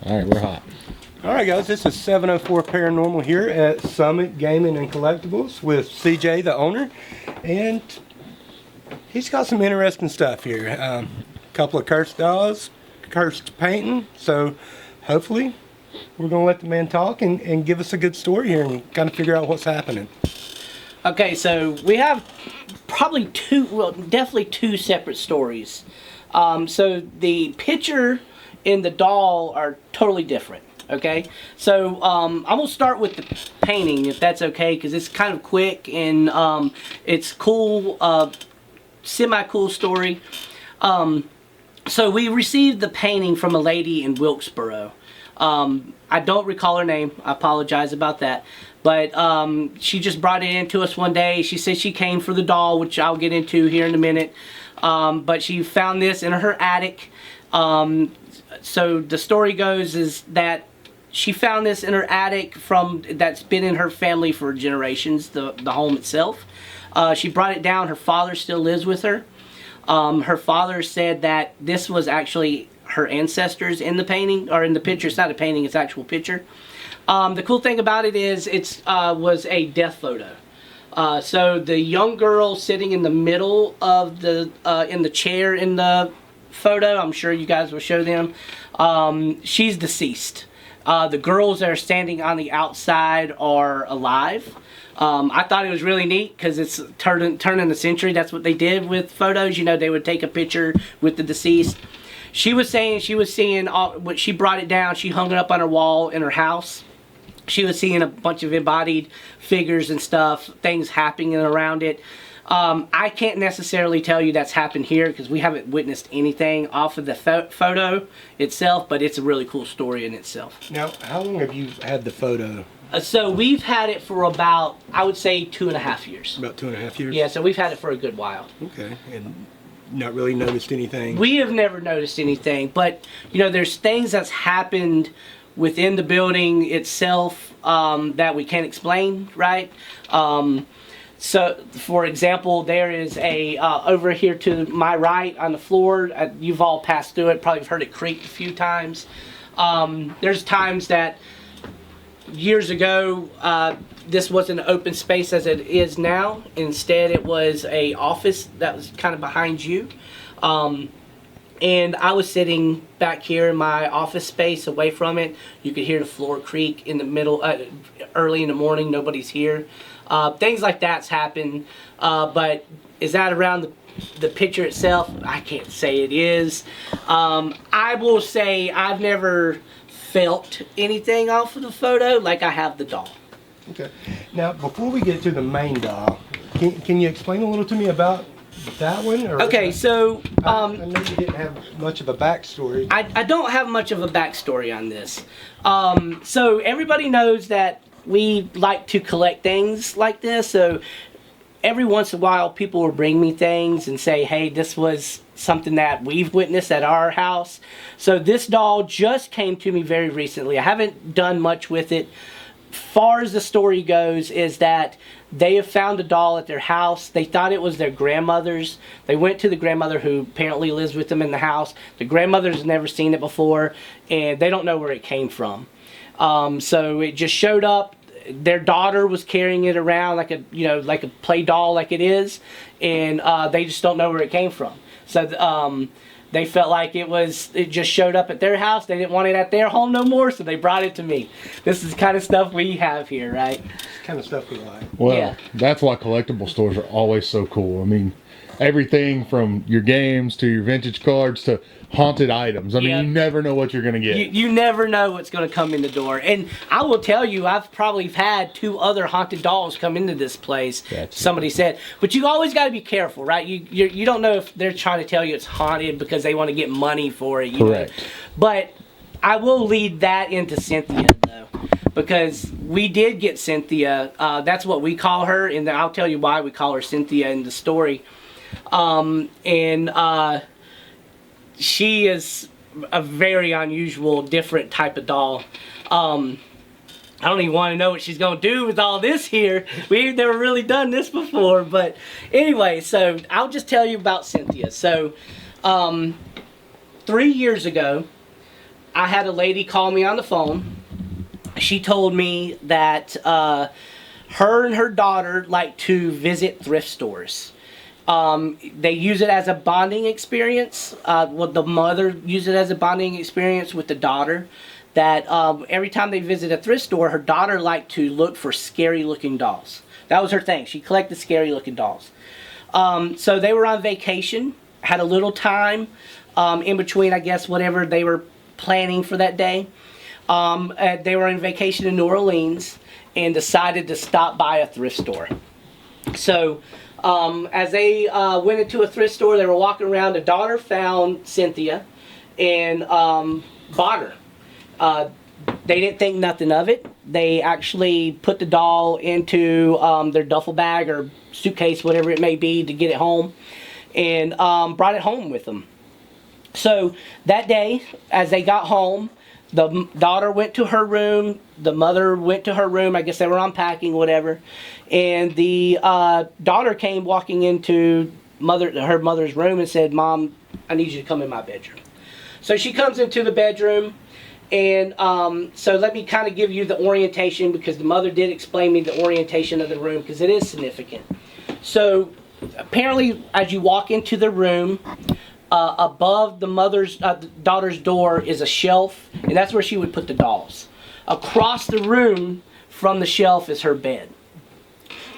All right, we're hot. All right, guys, this is 704 Paranormal here at Summit Gaming and Collectibles with CJ, the owner, and he's got some interesting stuff here. A couple of cursed dolls, cursed painting, so hopefully we're going to let the man talk and give us a good story here and kind of figure out what's happening. Okay, so we have probably definitely two separate stories. So the picture and the doll are totally different. Okay, so I'm gonna start with the painting, if that's okay, because it's kind of quick and it's cool, semi-cool story. So we received the painting from a lady in Wilkesboro. I don't recall her name. I apologize about that. But she just brought it in to us one day. She said she came for the doll, which I'll get into here in a minute. But she found this in her attic. So the story goes is that she found this in her attic that's been in her family for generations, the home itself. She brought it down. Her father still lives with her. Her father said that this was actually her ancestors in the painting, or in the picture. It's not a painting, it's an actual picture. The cool thing about it is it was a death photo. So the young girl sitting in the middle of in the chair in the photo, I'm sure you guys will show them, she's deceased. The girls that are standing on the outside are alive. I thought it was really neat because it's turning the century. That's what they did with photos. You know, they would take a picture with the deceased. She was saying she was seeing, when she brought it down, she hung it up on her wall in her house. She was seeing a bunch of embodied figures and stuff, things happening around it. I can't necessarily tell you that's happened here because we haven't witnessed anything off of the photo itself, but it's a really cool story in itself. Now, how long have you had the photo? So we've had it for about, I would say, 2.5 years. About 2.5 years? Yeah, so we've had it for a good while. Okay, and not really noticed anything? We have never noticed anything, but, you know, there's things that's happened within the building itself that we can't explain, right? So, for example, there is a, over here to my right on the floor, you've all passed through it, probably heard it creak a few times. There's times that years ago, this wasn't an open space as it is now. Instead, it was a office that was kind of behind you. And I was sitting back here in my office space away from it. You could hear the floor creak in the middle, early in the morning, nobody's here. Things like that's happened, but is that around the picture itself? I can't say it is. I will say I've never felt anything off of the photo like I have the doll. Okay. Now, before we get to the main doll, can you explain a little to me about that one? Or okay, so I know you didn't have much of a backstory. I don't have much of a backstory on this. So everybody knows that we like to collect things like this, so every once in a while people will bring me things and say, hey, this was something that we've witnessed at our house. So this doll just came to me very recently. I haven't done much with it. Far as the story goes is that they have found a doll at their house. They thought it was their grandmother's. They went to the grandmother who apparently lives with them in the house. The grandmother's never seen it before and they don't know where it came from. So it just showed up. Their daughter was carrying it around like a play doll like it is, and they just don't know where it came from. So they felt like it just showed up at their house. They didn't want it at their home no more, so they brought it to me. This is the kind of stuff we have here, right? Kind of stuff we like. Well, yeah. That's why collectible stores are always so cool. I mean, everything from your games to your vintage cards to haunted items. I mean, you never know what you're going to get. You never know what's going to come in the door. And I will tell you, I've probably had 2 other haunted dolls come into this place. Somebody said. But you always got to be careful, right? You don't know if they're trying to tell you it's haunted because they want to get money for it. Correct. Know? But I will lead that into Cynthia, though. Because we did get Cynthia. That's what we call her. And I'll tell you why we call her Cynthia in the story. She is a very unusual, different type of doll. I don't even want to know what she's going to do with all this here. We've never really done this before. But anyway, so I'll just tell you about Cynthia. So 3 years ago, I had a lady call me on the phone. She told me that her and her daughter like to visit thrift stores. They use it as a bonding experience. Well, the mother uses it as a bonding experience with the daughter. That every time they visit a thrift store, her daughter liked to look for scary looking dolls. That was her thing. She collected scary looking dolls. So they were on vacation, had a little time in between, I guess, whatever they were planning for that day. They were on vacation in New Orleans and decided to stop by a thrift store. So as they went into a thrift store, they were walking around. The daughter found Cynthia and bought her. They didn't think nothing of it. They actually put the doll into their duffel bag or suitcase, whatever it may be, to get it home, and brought it home with them. So that day, as they got home, the daughter went to her room, the mother went to her room, I guess they were unpacking, whatever, and the daughter came walking into her mother's room and said, "Mom, I need you to come in my bedroom." So she comes into the bedroom. And so let me kind of give you the orientation, because the mother did explain me the orientation of the room, because it is significant. So apparently as you walk into the room, above the daughter's door is a shelf, and that's where she would put the dolls. Across the room from the shelf is her bed.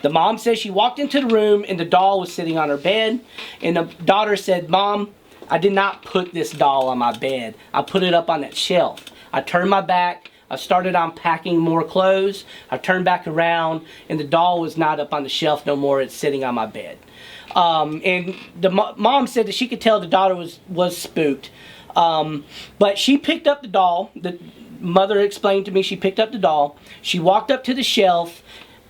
The mom says she walked into the room and the doll was sitting on her bed, and the daughter said, "Mom, I did not put this doll on my bed. I put it up on that shelf. I turned my back. I started unpacking more clothes. I turned back around, and the doll was not up on the shelf no more. It's sitting on my bed." And the mom said that she could tell the daughter was spooked. But she picked up the doll. The mother explained to me she picked up the doll. She walked up to the shelf,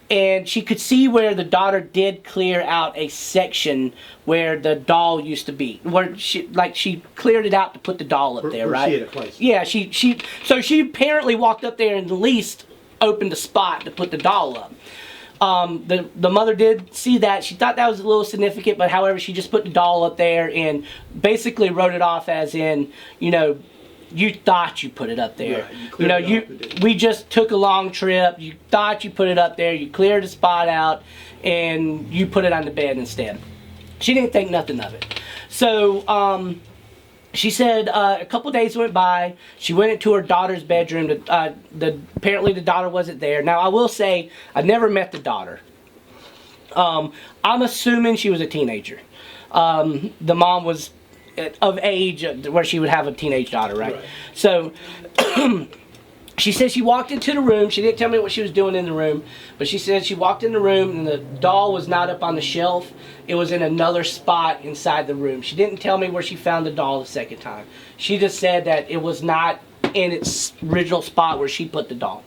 and she could see where the daughter did clear out a section where the doll used to be. Where she cleared it out to put the doll up there, right? She had a place. Yeah, so she apparently walked up there and at least opened a spot to put the doll up. The mother did see that. She thought that was a little significant, but however, she just put the doll up there and basically wrote it off as in, you thought you put it up there. Right, we just took a long trip. You thought you put it up there. You cleared the spot out, and you put it on the bed instead. She didn't think nothing of it. So she said a couple days went by. She went into her daughter's bedroom. Apparently the daughter wasn't there. Now I will say I never met the daughter. I'm assuming she was a teenager. The mom was of age where she would have a teenage daughter, right? So she said she walked into the room. She didn't tell me what she was doing in the room, but she said she walked in the room and the doll was not up on the shelf. It was in another spot inside the room. She didn't tell me where she found the doll the second time. She just said that it was not in its original spot where she put the doll.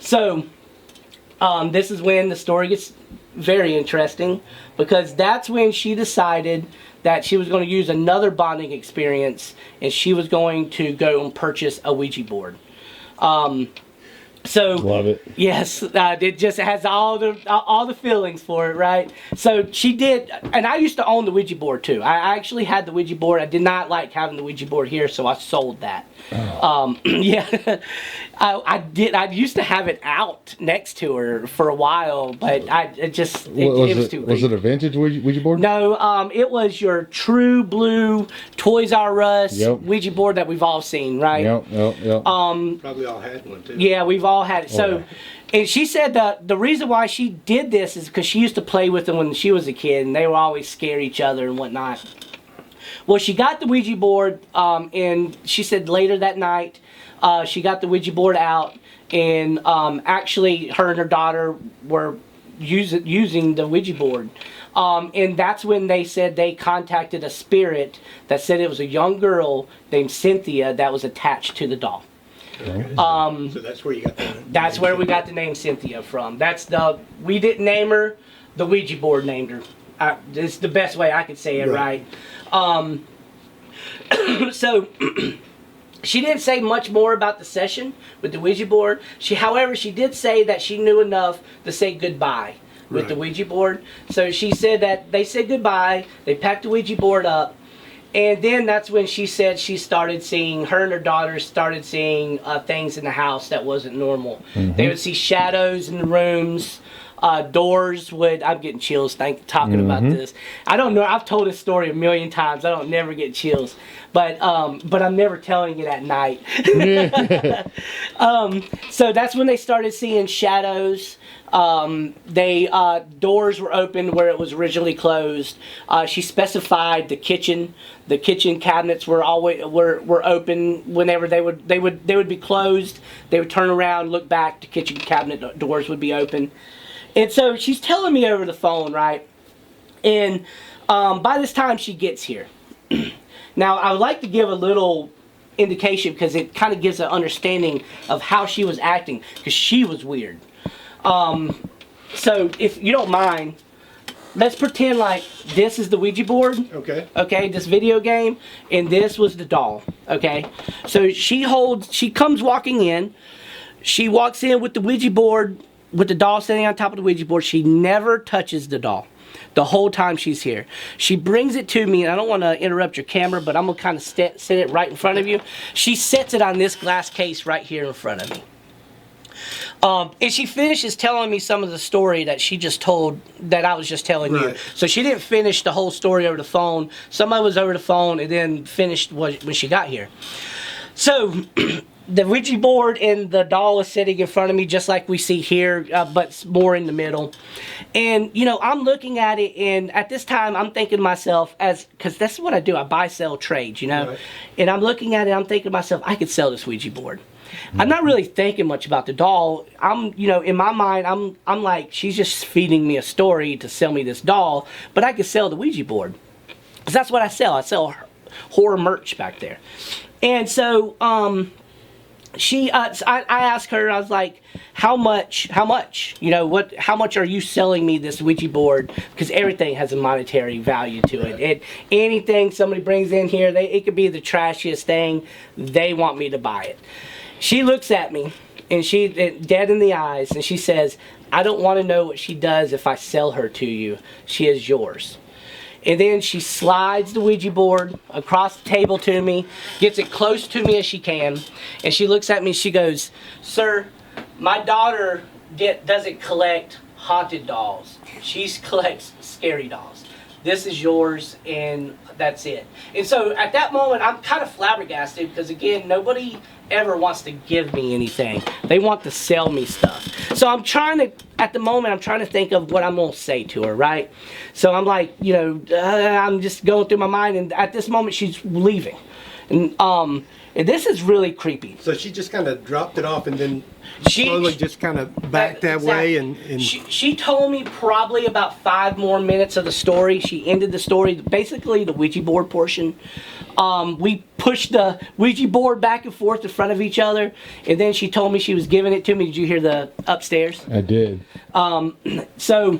So this is when the story gets very interesting, because that's when she decided that she was going to use another bonding experience, and she was going to go and purchase a Ouija board. So love it. Yes, it just has all the feelings for it, right? So she did, and I used to own the Ouija board too. I actually had the Ouija board. I did not like having the Ouija board here, so I sold that. Oh. Yeah, I did. I used to have it out next to her for a while, but it was too. Was it a vintage Ouija board? No, it was your true blue Toys R Us Ouija board that we've all seen, right? Yep. Probably all had one too. Yeah, we've all had it. So, and she said that the reason why she did this is because she used to play with them when she was a kid, and they would always scare each other and whatnot. Well, she got the Ouija board, and she said later that night, she got the Ouija board out, and actually her and her daughter were using the Ouija board. And that's when they said they contacted a spirit that said it was a young girl named Cynthia that was attached to the doll. Okay. So that's where you got the name. That's where we got the name Cynthia from. We didn't name her, the Ouija board named her. It's the best way I could say it, right? So she didn't say much more about the session with the Ouija board. However, she did say that she knew enough to say goodbye with the Ouija board. So she said that they said goodbye, they packed the Ouija board up, And then that's when she said she started seeing, her and her daughters started seeing things in the house that wasn't normal. They would see shadows in the rooms. Doors would, I'm getting chills talking about this. I don't know, I've told this story a million times. I don't never get chills. But I'm never telling it at night. So that's when they started seeing shadows. Doors were open where it was originally closed. She specified the kitchen cabinets were always were open whenever they would be closed. They would turn around, look back, the kitchen cabinet doors would be open. And so she's telling me over the phone, right? And by this time she gets here. Now I would like to give a little indication because it kind of gives an understanding of how she was acting, because she was weird. So if you don't mind, let's pretend like this is the Ouija board. Okay. Okay, this video game, and this was the doll. Okay. So she comes walking in. She walks in with the Ouija board, with the doll sitting on top of the Ouija board. She never touches the doll the whole time she's here. She brings it to me, and I don't want to interrupt your camera, but I'm going to kind of set it right in front of you. She sets it on this glass case right here in front of me. And she finishes telling me some of the story that she just told, that I was just telling you. So she didn't finish the whole story over the phone. Some of it was over the phone and then finished when she got here. So the Ouija board and the doll is sitting in front of me just like we see here, but more in the middle. And, you know, I'm looking at it, and at this time I'm thinking to myself, because that's what I do, I buy, sell, trade, you know. And I'm looking at it, I'm thinking to myself, I could sell this Ouija board. I'm not really thinking much about the doll. You know, in my mind, I'm like, she's just feeding me a story to sell me this doll, but I could sell the Ouija board. Because that's what I sell. I sell horror merch back there. And so, I asked her, I was like, how much, you know, how much are you selling me this Ouija board? Because everything has a monetary value to it. Anything somebody brings in here, it could be the trashiest thing, they want me to buy it. She looks at me, and she dead in the eyes, and she says, I don't want to know what she does if I sell her to you. She is yours. And then she slides the Ouija board across the table to me, gets it close to me as she can, and she looks at me and she goes, sir, my daughter doesn't collect haunted dolls. She collects scary dolls. This is yours, and that's it. And so at that moment, I'm kind of flabbergasted because, again, nobody ever wants to give me anything. They want to sell me stuff. So I'm trying to, at the moment, I'm trying to think of what I'm going to say to her, right? So I'm like, you know, I'm just going through my mind, and at this moment, she's leaving. And this is really creepy. So she just kind of dropped it off and then slowly just kind of backed that way. And she told me probably about 5 more minutes of the story. She ended the story, basically the Ouija board portion. We pushed the Ouija board back and forth in front of each other, and then she told me she was giving it to me. Did you hear the upstairs? I did. So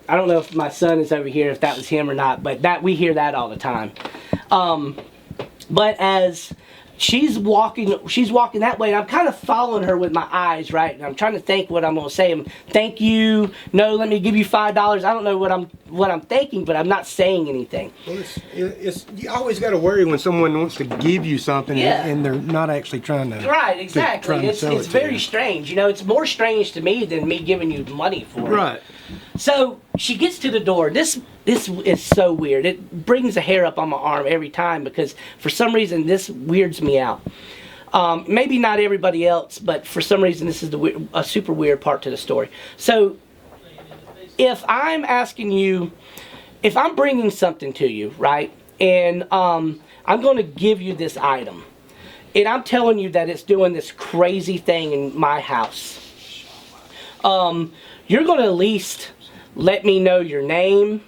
I don't know if my son is over here, if that was him or not, but we hear that all the time. But as she's walking that way, and I'm kind of following her with my eyes, right? And I'm trying to think what I'm going to say. Thank you. No, let me give you $5. I don't know what I'm thinking, but I'm not saying anything. Well, you always got to worry when someone wants to give you something and they're not actually trying to. Right, exactly. It's very strange. You know, it's more strange to me than me giving you money for it. Right. So she gets to the door. This is so weird. It brings a hair up on my arm every time because for some reason this weirds me out. Maybe not everybody else, but for some reason this is a super weird part to the story. So if I'm asking you, if I'm bringing something to you, right, and I'm going to give you this item, and I'm telling you that it's doing this crazy thing in my house, you're going to at least let me know your name.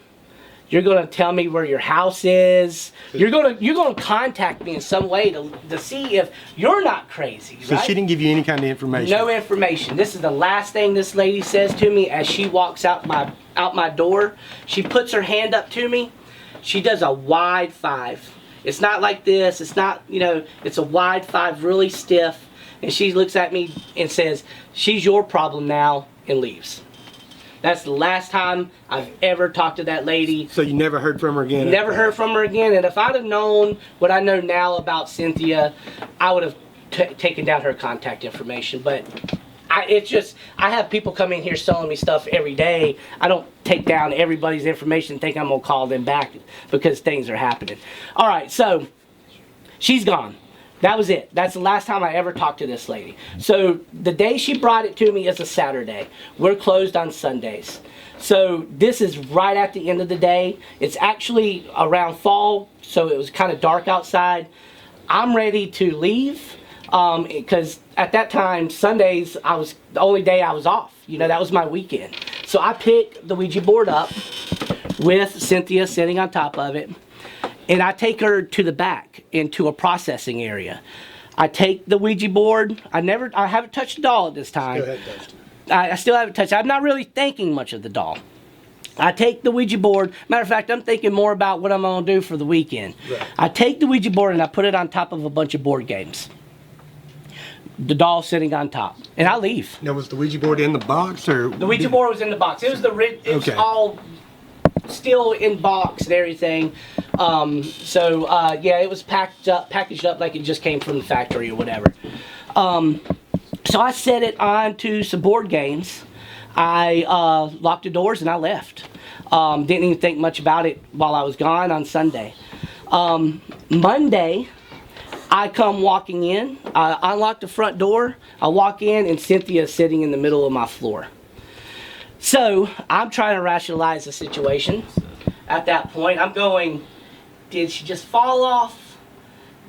You're going to tell me where your house is. You're going to contact me in some way to see if you're not crazy, right? So she didn't give you any kind of information? No information. This is the last thing this lady says to me as she walks out my door. She puts her hand up to me. She does a wide 5. It's not like this. It's not, you know, it's a wide 5, really stiff. And she looks at me and says, she's your problem now, and leaves. That's the last time I've ever talked to that lady. So you never heard from her again? Never heard from her again. And if I'd have known what I know now about Cynthia, I would have taken down her contact information. But I have people come in here selling me stuff every day. I don't take down everybody's information and think I'm going to call them back because things are happening. All right, so she's gone. That was it. That's the last time I ever talked to this lady. So the day she brought it to me is a Saturday. We're closed on Sundays. So this is right at the end of the day. It's actually around fall, so it was kind of dark outside. I'm ready to leave. Because at that time, Sundays, I was the only day I was off. You know, that was my weekend. So I picked the Ouija board up with Cynthia sitting on top of it, and I take her to the back into a processing area. I take the Ouija board. I haven't touched the doll at this time. Go ahead, Dustin. I still haven't touched it. I'm not really thinking much of the doll. I take the Ouija board. Matter of fact, I'm thinking more about what I'm going to do for the weekend. Right. I take the Ouija board and I put it on top of a bunch of board games. The doll sitting on top, and I leave. Now, was the Ouija board in the box, or The Ouija board was in the box. It was Okay. all still in box and everything. Yeah, it was packaged up like it just came from the factory or whatever. So I set it onto some board games. I locked the doors and I left. Didn't even think much about it while I was gone on Sunday. Monday, I come walking in, I unlock the front door, I walk in, and Cynthia's sitting in the middle of my floor. So, I'm trying to rationalize the situation. At that point, I'm going, did she just fall off?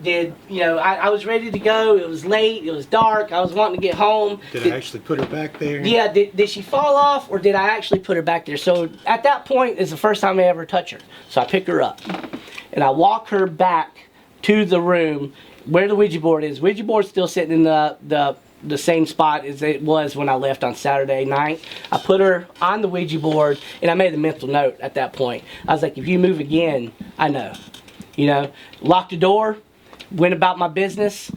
I was ready to go, it was late, it was dark, I was wanting to get home. Did I actually put her back there? Yeah, did she fall off, or did I actually put her back there? So, at that point, is the first time I ever touch her. So, I pick her up, and I walk her back to the room where the Ouija board is. Ouija board's still sitting in the same spot as it was when I left on Saturday night. I put her on the Ouija board, and I made a mental note at that point. I was like, if you move again, I know. Locked the door, went about my business.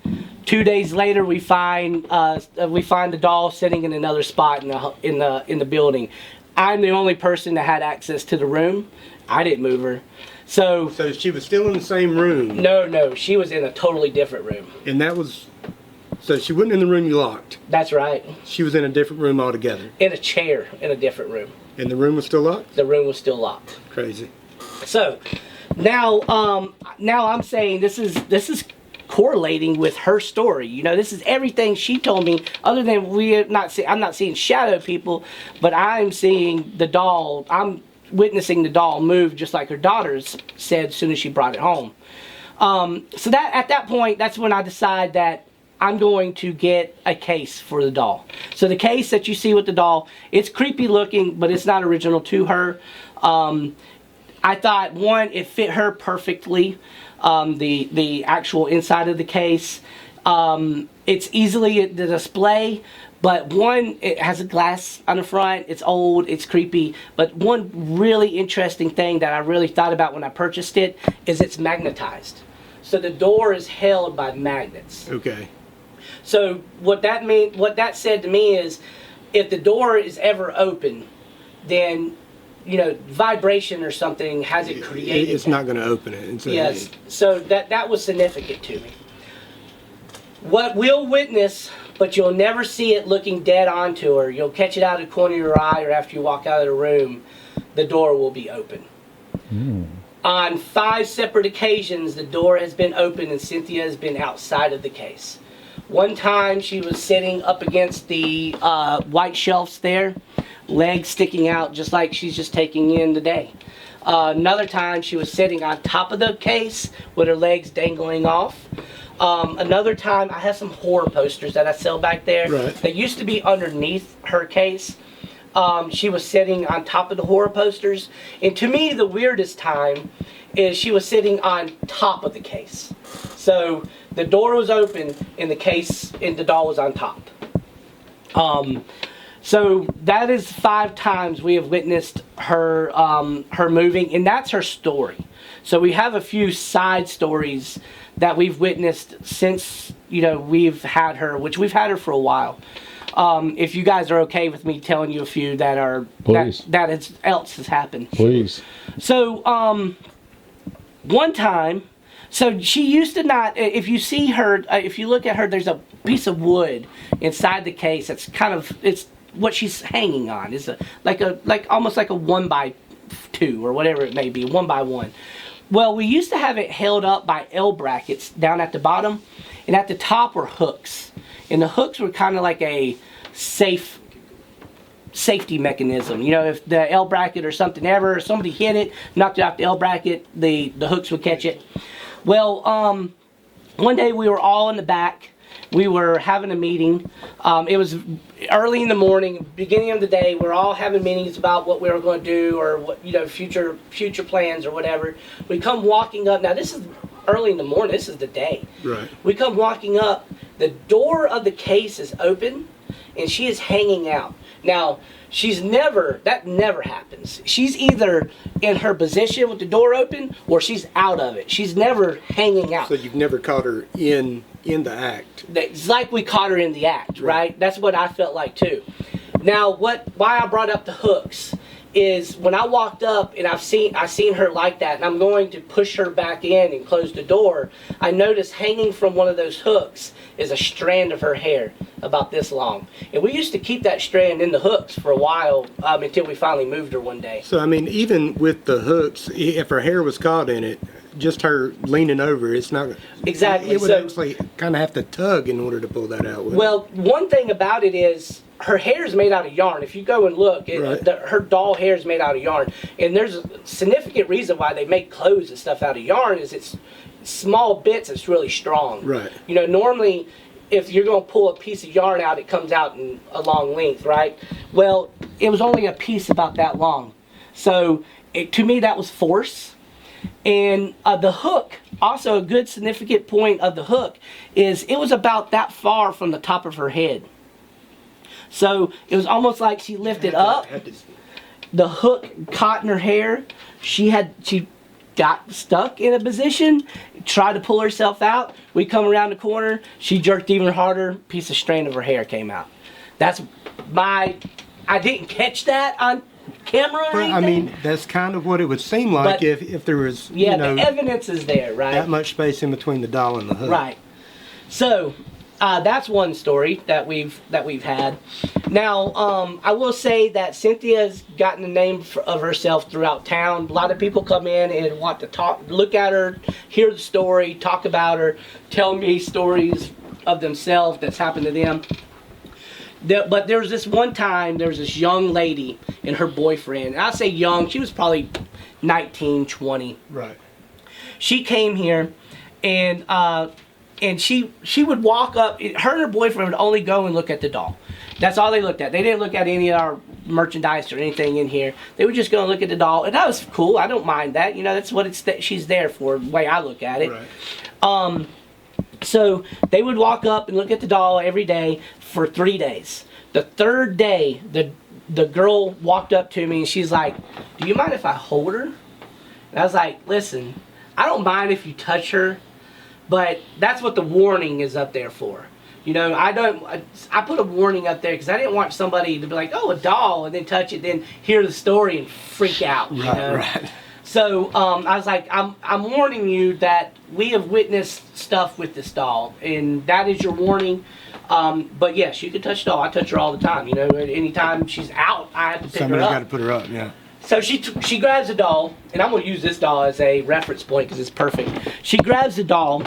2 days later, we find the doll sitting in another spot in the building. I'm the only person that had access to the room. I didn't move her. So she was still in the same room? No, she was in a totally different room. And so she wasn't in the room you locked? That's right. She was in a different room altogether? In a chair in a different room. And the room was still locked? The room was still locked. Crazy. So, now I'm saying this is correlating with her story. This is everything she told me, other than I'm not seeing shadow people, but I'm seeing the doll. I'm witnessing the doll move just like her daughters said as soon as she brought it home. So that at that point, that's when I decide that I'm going to get a case for the doll. So the case that you see with the doll, it's creepy looking, but it's not original to her. I thought, one, it fit her perfectly, the actual inside of the case. It's easily to display. But one, it has a glass on the front, it's old, it's creepy. But one really interesting thing that I really thought about when I purchased it is it's magnetized. So the door is held by magnets. Okay. So what that said to me is, if the door is ever open, then, vibration or something has it created. It's not going to open it. Yes, so that was significant to me. What we'll witness, but you'll never see it looking dead onto her. You'll catch it out of the corner of your eye, or after you walk out of the room, the door will be open. On 5 separate occasions, the door has been open and Cynthia has been outside of the case. One time she was sitting up against the white shelves there, legs sticking out just like she's just taking in the day. Another time she was sitting on top of the case with her legs dangling off. Another time, I have some horror posters that I sell back there. Right. That used to be underneath her case. She was sitting on top of the horror posters. And to me, the weirdest time is she was sitting on top of the case. So the door was open and the case and the doll was on top. So that is 5 times we have witnessed her her moving, and that's her story. So we have a few side stories that we've witnessed since we've had her, which we've had her for a while. If you guys are okay with me telling you a few that are else has happened. Please. So one time, so she used to not. If you see her, if you look at her, there's a piece of wood inside the case. That's it's what she's hanging on. Is almost like a 1x2 or whatever it may be, 1x1. Well, we used to have it held up by L brackets down at the bottom, and at the top were hooks, and the hooks were kind of like a safety mechanism. You know, if the L bracket or somebody hit it, knocked it off the L bracket, the hooks would catch it. Well, one day we were all in the back. We were having a meeting. It was early in the morning, beginning of the day. We're all having meetings about what we were going to do, or what, future plans or whatever. We come walking up. Now this is early in the morning. This is the day. Right. We come walking up. The door of the case is open, and she is hanging out. Now that never happens. She's either in her position with the door open, or she's out of it. She's never hanging out. So you've never caught her in the act. It's like we caught her in the act, right? That's what I felt like too. Now, why I brought up the hooks is when I walked up and I seen her like that, and I'm going to push her back in and close the door. I noticed hanging from one of those hooks is a strand of her hair about this long, and we used to keep that strand in the hooks for a while until we finally moved her one day. So I mean, even with the hooks, if her hair was caught in it, just her leaning over, it's not exactly. It would actually kind of have to tug in order to pull that out. Well, one thing about it is her hair is made out of yarn. If you go and look, her doll hair is made out of yarn, and there's a significant reason why they make clothes and stuff out of yarn. Is it's small bits. It's really strong. Right. Normally, if you're going to pull a piece of yarn out, it comes out in a long length, right? Well, it was only a piece about that long, so to me that was force. And the hook, also a good significant point of the hook, is it was about that far from the top of her head. So it was almost like she lifted up, the hook caught in her hair, she got stuck in a position, tried to pull herself out, we come around the corner, she jerked even harder, piece of strand of her hair came out. I didn't catch that on camera or anything. I mean, that's kind of what it would seem like if there was, the evidence is there, right? That much space in between the doll and the hook. Right. So, that's one story that we've had. Now, I will say that Cynthia's gotten the name of herself throughout town. A lot of people come in and want to look at her, hear the story, talk about her, tell me stories of themselves that's happened to them. But there was this one time, there was this young lady and her boyfriend. And I say young, she was probably 19, 20. Right. She came here, and she would walk up. Her and her boyfriend would only go and look at the doll. That's all they looked at. They didn't look at any of our merchandise or anything in here. They would just go and look at the doll, and that was cool. I don't mind that. That's what she's there for, the way I look at it. Right. So they would walk up and look at the doll every day for 3 days. The third day, the girl walked up to me and she's like, "Do you mind if I hold her?" And I was like, "Listen, I don't mind if you touch her, but that's what the warning is up there for. I put a warning up there because I didn't want somebody to be like, oh, a doll, and then touch it, then hear the story and freak out. Right. So I was like, I'm warning you that we have witnessed stuff with this doll, and that is your warning. But yes, you can touch the doll. I touch her all the time. Anytime she's out, I have to pick her up. Somebody's got to put her up, yeah. So she grabs the doll, and I'm going to use this doll as a reference point because it's perfect. She grabs the doll.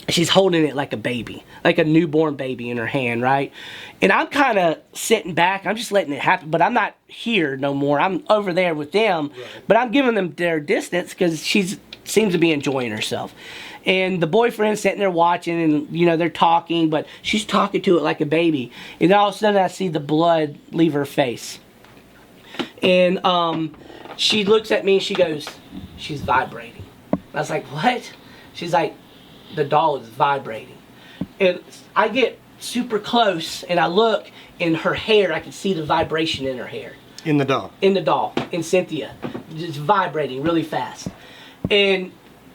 She's holding it like a baby, like a newborn baby in her hand, right? And I'm kind of sitting back. I'm just letting it happen, but I'm not here no more. I'm over there with them, right. But I'm giving them their distance because she seems to be enjoying herself. And the boyfriend's sitting there watching, and they're talking, but she's talking to it like a baby. And all of a sudden, I see the blood leave her face. And she looks at me and she goes, "She's vibrating." I was like, "What?" She's like, "The doll is vibrating." And I get super close and I look in her hair. I can see the vibration in her hair. In the doll? In the doll, in Cynthia. Just vibrating really fast. And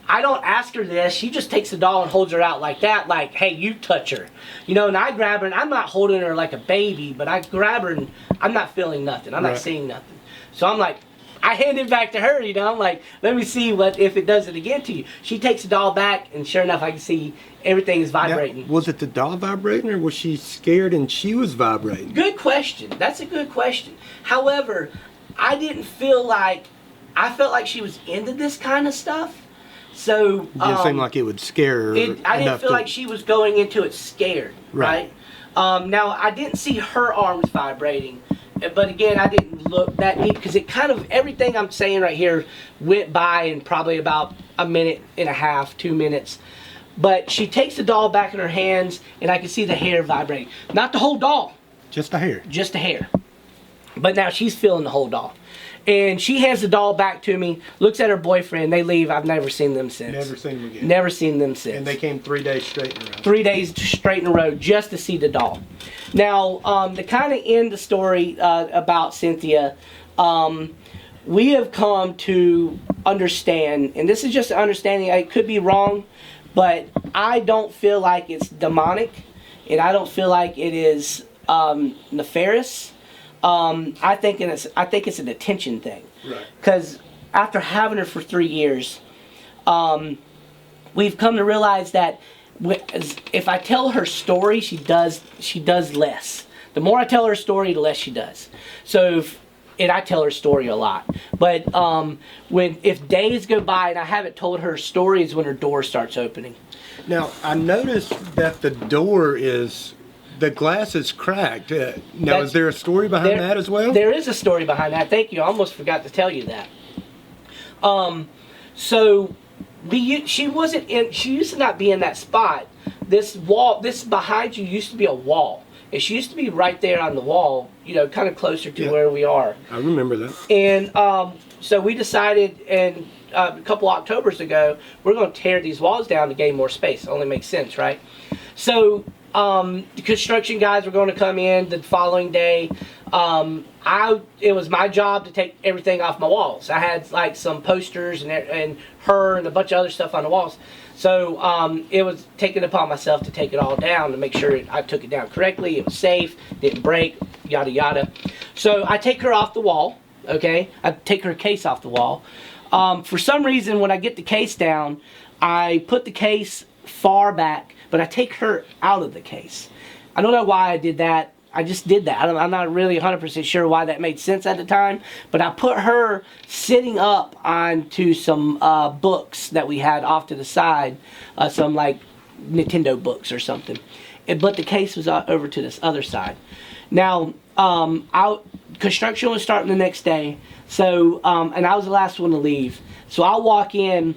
I don't ask her this. She just takes the doll and holds her out like that, like, hey, you touch her. You know, and I grab her, and I'm not holding her like a baby, but I grab her, and I'm not feeling nothing. I'm not seeing nothing. So I'm like, I hand it back to her, you know. I'm like, let me see if it does it again to you. She takes the doll back, and sure enough, I can see everything is vibrating. Now, was it the doll vibrating, or was she scared and she was vibrating? Good question. That's a good question. However, I didn't feel like, I felt like she was into this kind of stuff. So it didn't seem like it would scare her. I didn't feel like she was going into it scared, right? Now, I didn't see her arms vibrating, but again, I didn't look that deep because it kind of, everything I'm saying right here went by in probably about a minute and a half, 2 minutes. But she takes the doll back in her hands, and I can see the hair vibrating. Not the whole doll. Just the hair. Just the hair. But now she's feeling the whole doll. And she hands the doll back to me, looks at her boyfriend, they leave. I've never seen them since. Never seen them again. Never seen them since. And they came 3 days straight in a row. 3 days straight in a row just to see the doll. Now, to kind of end the story about Cynthia, we have come to understand, and this is just an understanding, I could be wrong, but I don't feel like it's demonic, and I don't feel like it is nefarious. I think it's an attention thing. Right. Because after having her for 3 years, we've come to realize that if I tell her story, she does less. The more I tell her story, the less she does. So, and I tell her story a lot. But if days go by and I haven't told her story, is when her door starts opening. Now, I noticed that the door is, the glass is cracked. Now, is there a story behind that as well? There is a story behind that. Thank you. I almost forgot to tell you that. So, she wasn't in. She used to not be in that spot. This wall, this behind you, used to be a wall. And she used to be right there on the wall. You know, kind of closer to where we are. I remember that. And so we decided, and a couple Octobers ago, we're going to tear these walls down to gain more space. It only makes sense, right? So. The construction guys were going to come in the following day. It was my job to take everything off my walls. I had like some posters and her and a bunch of other stuff on the walls. So it was taken upon myself to take it all down to make sure I took it down correctly. It was safe, didn't break, yada yada. So I take her off the wall. Okay, I take her case off the wall. For some reason, when I get the case down, I put the case far back. But I take her out of the case. I don't know why I did that. I just did that. I'm not really 100% sure why that made sense at the time. But I put her sitting up onto some books that we had off to the side. Some like Nintendo books or something. But the case was over to this other side. Now, construction was starting the next day. So, and I was the last one to leave. So I'll walk in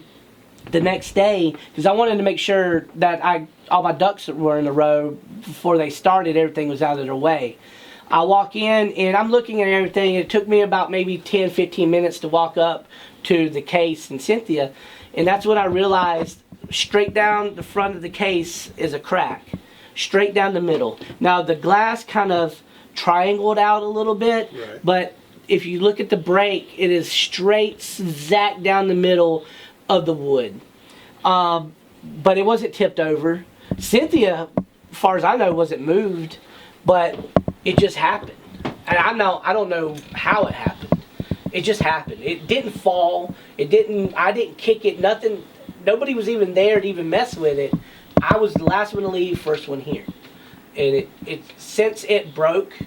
the next day because I wanted to make sure that all my ducks were in a row before they started. Everything was out of their way. I walk in and I'm looking at everything. It took me about maybe 10-15 minutes to walk up to the case and Cynthia, and that's when I realized straight down the front of the case is a crack, straight down the middle. Now the glass kind of triangled out a little bit, but if you look at the break, it is straight zack down the middle of the wood. But it wasn't tipped over. Cynthia, as far as I know, wasn't moved, but it just happened. And I don't know how it happened. It just happened. It didn't fall. I didn't kick it, nothing. Nobody was even there to even mess with it. I was the last one to leave, first one here. And since it broke,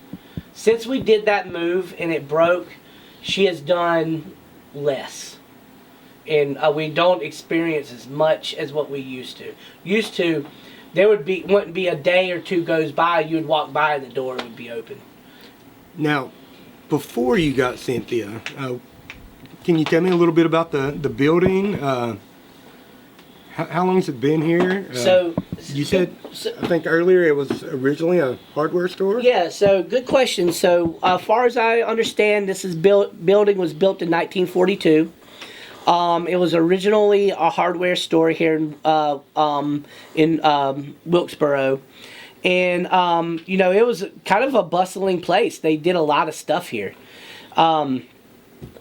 since we did that move and it broke, she has done less. And we don't experience as much as what we used to. Used to, there wouldn't be a day or two goes by, you would walk by and the door would be open. Now, before you got Cynthia, can you tell me a little bit about the building? How long has it been here? You said, I think earlier it was originally a hardware store? Yeah, so good question. So as far as I understand, this building was built in 1942. It was originally a hardware store here in Wilkesboro. And, you know, it was kind of a bustling place. They did a lot of stuff here.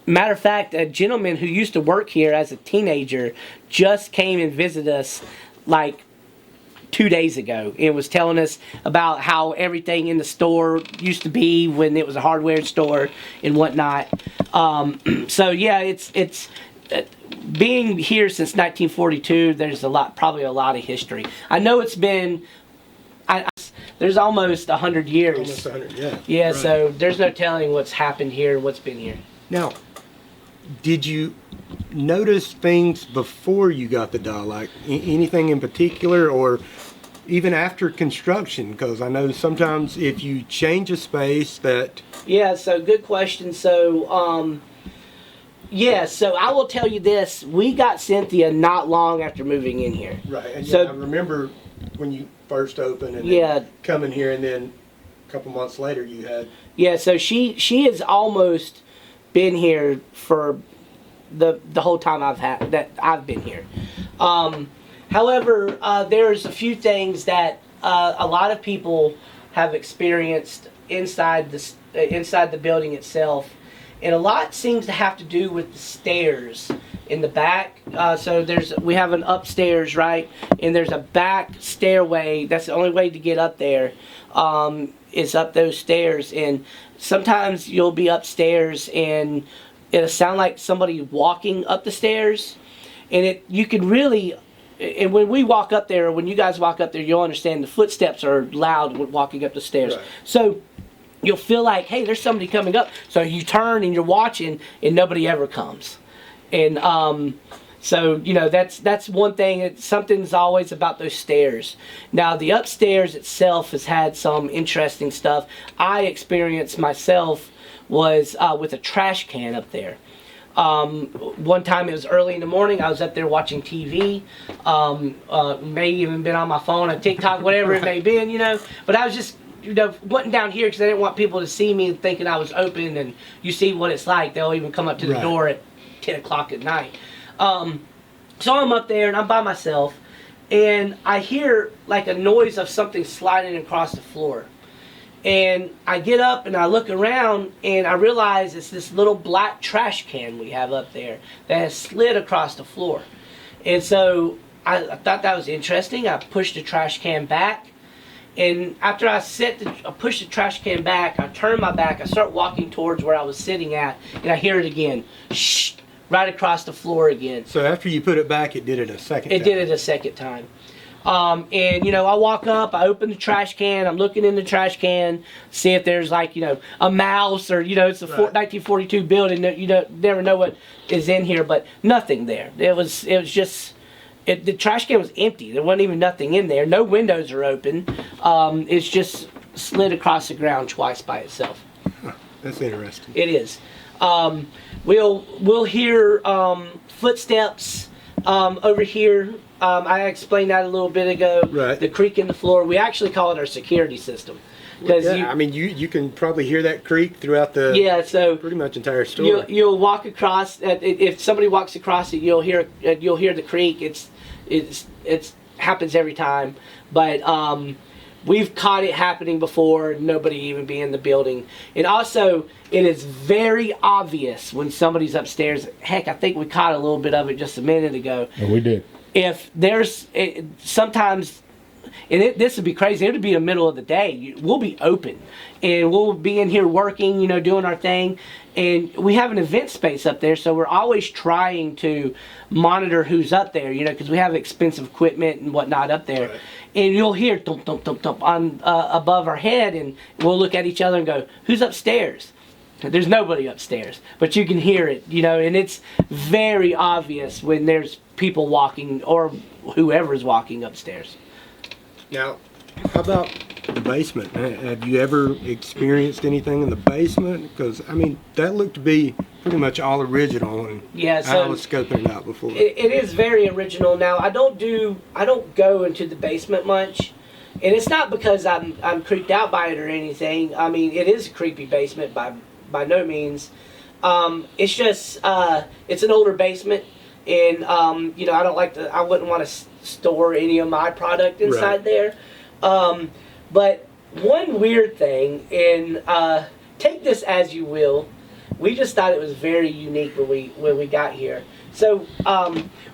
Matter of fact, a gentleman who used to work here as a teenager just came and visited us like 2 days ago and was telling us about how everything in the store used to be when it was a hardware store and whatnot. So yeah, it's being here since 1942. There's probably a lot of history. I know it's been. There's almost 100 years. Almost 100, yeah. Yeah, Right. so there's no telling what's happened here and what's been here. Now, did you notice things before you got the doll, like anything in particular, or even after construction? Because I know sometimes if you change a space that... Yeah, so good question. So, yeah, so I will tell you this. We got Cynthia not long after moving in here. Right, and So- I remember when you first opened and Yeah. then coming here, and then a couple months later you had... Yeah, so she has almost been here for the whole time I've been here. However, there's a few things that a lot of people have experienced inside the building itself, and a lot seems to have to do with the stairs in the back. So we have an upstairs, right, and there's a back stairway. That's the only way to get up there. Is up those stairs, and sometimes you'll be upstairs and it'll sound like somebody walking up the stairs, and you can really, and when we walk up there, or when you guys walk up there, you'll understand the footsteps are loud when walking up the stairs. Right. So you'll feel like, hey, there's somebody coming up. So you turn and you're watching, and nobody ever comes. And so, you know, that's one thing. Something's always about those stairs. Now, the upstairs itself has had some interesting stuff. I experienced myself was with a trash can up there. One time it was early in the morning. I was up there watching TV. May even been on my phone, on TikTok, whatever it may have been, you know. But I was just, you know, wasn't down here because I didn't want people to see me thinking I was open. And you see what it's like. They'll even come up to the Right. door at 10 o'clock at night. So I'm up there and I'm by myself, and I hear like a noise of something sliding across the floor. And I get up and I look around and I realize it's this little black trash can we have up there that has slid across the floor. And so I thought that was interesting. I pushed the trash can back, and after I pushed the trash can back, I turn my back, I start walking towards where I was sitting at, and I hear it again. Shh. Right across the floor again. So after you put it back, it did it a second time. It did it a second time. And, you know, I walk up, I open the trash can, I'm looking in the trash can, see if there's like, you know, a mouse or, you know, it's a Right. 1942 building. You never know what is in here, but nothing there. It was just, the trash can was empty. There wasn't even nothing in there. No windows are open. It's just slid across the ground twice by itself. That's interesting. It is. We'll hear footsteps over here. I explained that a little bit ago. Right. The creak in the floor. We actually call it our security system. Because Yeah, I mean, you can probably hear that creak throughout the so pretty much entire store. you'll walk across. If somebody walks across it, you'll hear the creak. It's happens every time, but we've caught it happening before, nobody even be in the building. And also, it is very obvious when somebody's upstairs. Heck, I think we caught a little bit of it just a minute ago. Yeah, we did. If there's, sometimes, and this would be crazy, it would be the middle of the day. We'll be open, and we'll be in here working, you know, doing our thing. And we have an event space up there, so we're always trying to monitor who's up there, you know, because we have expensive equipment and whatnot up there. Right. And you'll hear thump, thump, thump, thump on above our head, and we'll look at each other and go, who's upstairs? There's nobody upstairs, but you can hear it, you know, and it's very obvious when there's people walking or whoever's walking upstairs. Now, how about the basement? Have you ever experienced anything in the basement? Because, I mean, that looked to be pretty much all original, and Yeah, I so was scoping it out before. it is very original. Now, I don't go into the basement much, and it's not because I'm creeped out by it or anything. I mean, it is a creepy basement by no means. It's just it's an older basement, and you know, I wouldn't want to store any of my product inside there. But one weird thing, and take this as you will, we just thought it was very unique when we got here. So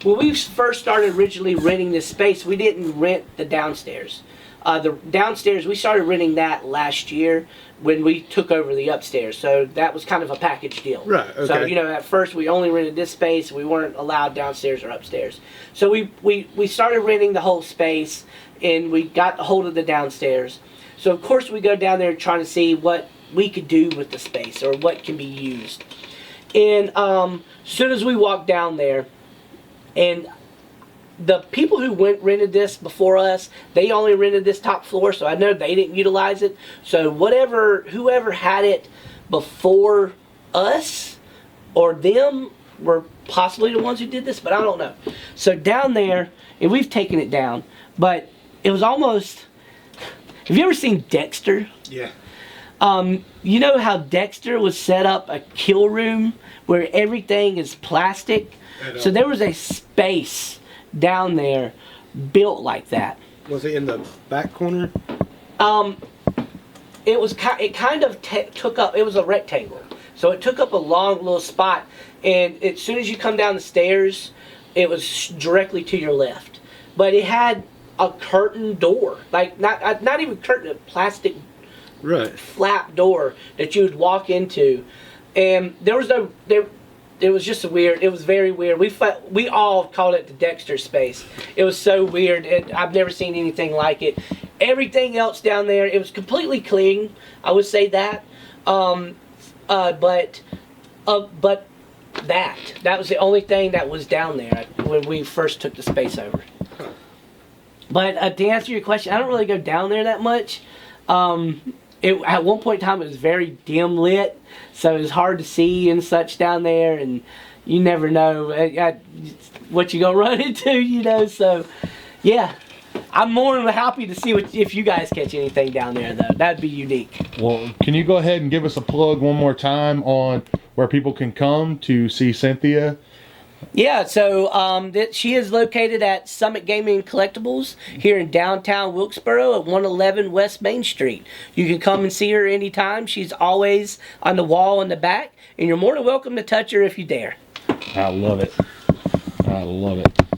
when we first started originally renting this space, we didn't rent the downstairs. The downstairs, we started renting that last year when we took over the upstairs. So that was kind of a package deal. Right, okay. So, you know, at first we only rented this space. We weren't allowed downstairs or upstairs. So we started renting the whole space, and we got a hold of the downstairs. So, of course, we go down there trying to see what we could do with the space or what can be used. And as soon as we walked down there, and the people who rented this before us, they only rented this top floor, so I know they didn't utilize it. So whoever had it before us or them were possibly the ones who did this, but I don't know. So down there, and we've taken it down, but it was almost, have you ever seen Dexter? Yeah. You know how Dexter was set up a kill room where everything is plastic? So there was a space down there built like that. Was it in the back corner? It kind of took up, it was a rectangle. So it took up a long little spot, and as soon as you come down the stairs, it was directly to your left. But it had a curtain door, like not even curtain, a plastic flap door that you would walk into, and there was no there. It was just weird. It was very weird. We all called it the Dexter space. It was so weird. I've never seen anything like it. Everything else down there, it was completely clean. I would say that. But that was the only thing that was down there when we first took the space over. But to answer your question, I don't really go down there that much. At one point in time, it was very dim lit, so it was hard to see and such down there, and you never know what you're going to run into, you know. So, yeah, I'm more than happy to see if you guys catch anything down there, though. That'd be unique. Well, can you go ahead and give us a plug one more time on where people can come to see Cynthia? Yeah, so she is located at Summit Gaming and Collectibles here in downtown Wilkesboro at 111 West Main Street. You can come and see her anytime. She's always on the wall in the back, and you're more than welcome to touch her if you dare. I love it. I love it.